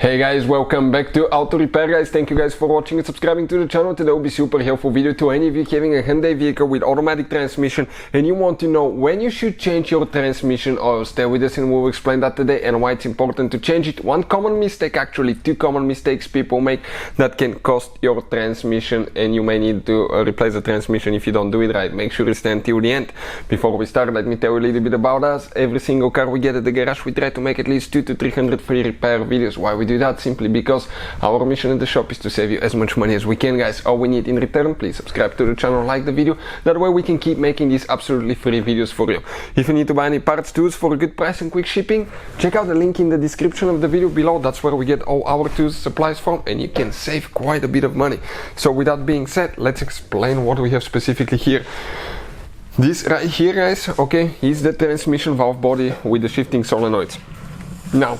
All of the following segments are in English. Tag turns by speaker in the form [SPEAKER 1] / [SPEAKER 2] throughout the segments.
[SPEAKER 1] Hey guys, welcome back to Auto Repair guys. Thank you guys for watching and subscribing to the channel. Today will be super helpful video to any of you having a Hyundai vehicle with automatic transmission and you want to know when you should change your transmission oil. Stay with us and we'll explain that today and why it's important to change it. One common mistake, actually two common mistakes people make that can cost your transmission, and you may need to replace the transmission if you don't do it right. Make sure you stay until the end. Before we start, let me tell you a little bit about us. Every single car we get at the garage, we try to make at least 200 to 300 free repair videos. Why we do that? Simply because our mission in the shop is to save you as much money as we can, guys. All we need in return, please subscribe to the channel, like the video. That way we can keep making these absolutely free videos for you. If you need to buy any parts, tools for a good price and quick shipping, check out the link in the description of the video below. That's where we get all our tools supplies from, and you can save quite a bit of money. So with that being said, let's explain what we have specifically here. This right here, guys, okay, is the transmission valve body with the shifting solenoids. Now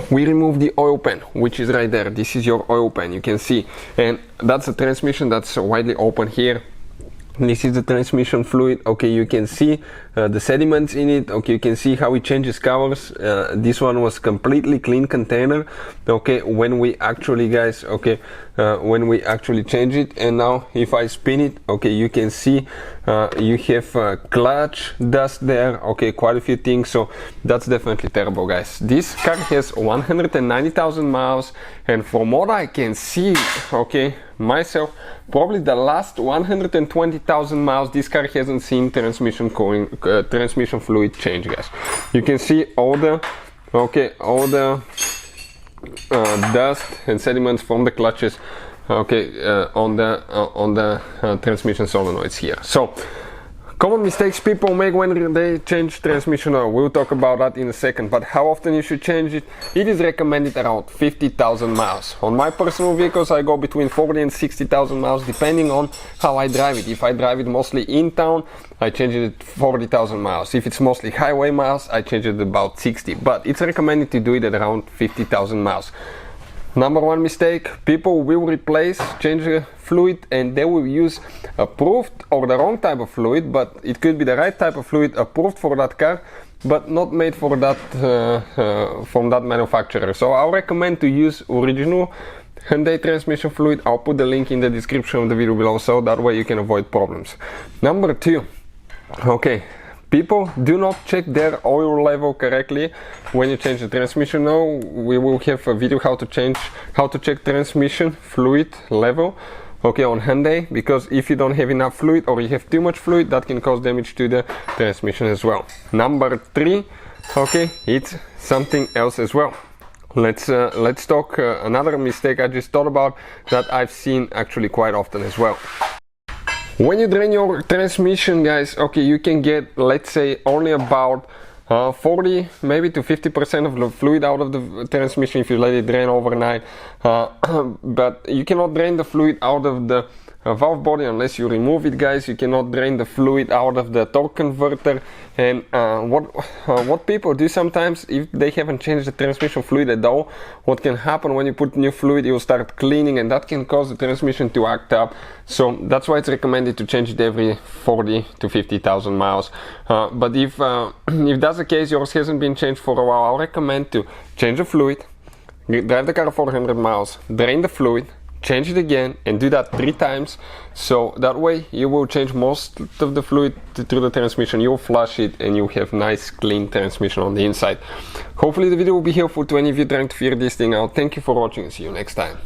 [SPEAKER 1] we remove the oil pan, which is right there. This is your oil pan, you can see, and that's the transmission that's widely open here. This is the transmission fluid. Okay, you can see the sediments in it. Okay, you can see how it changes colors. This one was completely clean container, okay, when we actually, guys, okay, when we actually change it. And now if I spin it, okay, you can see you have clutch dust there, okay, quite a few things. So that's definitely terrible, guys. This car has 190,000 miles, and from what I can see, okay, myself, probably the last 120,000 miles this car hasn't seen transmission fluid change, guys. You can see all the dust and sediments from the clutches, okay, on the transmission solenoids here. So common mistakes people make when they change transmission oil. We'll talk about that in a second, but how often you should change it? It is recommended around 50,000 miles. On my personal vehicles, I go between 40 and 60,000 miles, depending on how I drive it. If I drive it mostly in town, I change it at 40,000 miles. If it's mostly highway miles, I change it at about 60, but it's recommended to do it at around 50,000 miles. Number one mistake, people will replace, change the fluid, and they will use approved or the wrong type of fluid, but it could be the right type of fluid approved for that car, but not made for that from that manufacturer. So I recommend to use original Hyundai transmission fluid. I'll put the link in the description of the video below, so that way you can avoid problems. Number two, okay, people do not check their oil level correctly when you change the transmission. Now we will have a video how to check transmission fluid level, okay, on Hyundai, because if you don't have enough fluid or you have too much fluid, that can cause damage to the transmission as well. Number three, okay, it's something else as well. Let's talk another mistake I just thought about that I've seen actually quite often as well. When you drain your transmission, guys, okay, you can get, let's say, only about 40 maybe to 50% of the fluid out of the transmission if you let it drain overnight, but you cannot drain the fluid out of the valve body unless you remove it, guys. You cannot drain the fluid out of the torque converter. And what people do sometimes, if they haven't changed the transmission fluid at all, what can happen when you put new fluid, it will start cleaning, and that can cause the transmission to act up. So that's why it's recommended to change it every 40 to 50,000 miles. But if that's the case, yours hasn't been changed for a while, I'll recommend to change the fluid, drive the car 400 miles, drain the fluid, change it again, and do that 3 times. So that way you will change most of the fluid through the transmission, you'll flush it, and you'll have nice clean transmission on the inside. Hopefully the video will be helpful to any of you trying to figure this thing out. Thank you for watching and see you next time.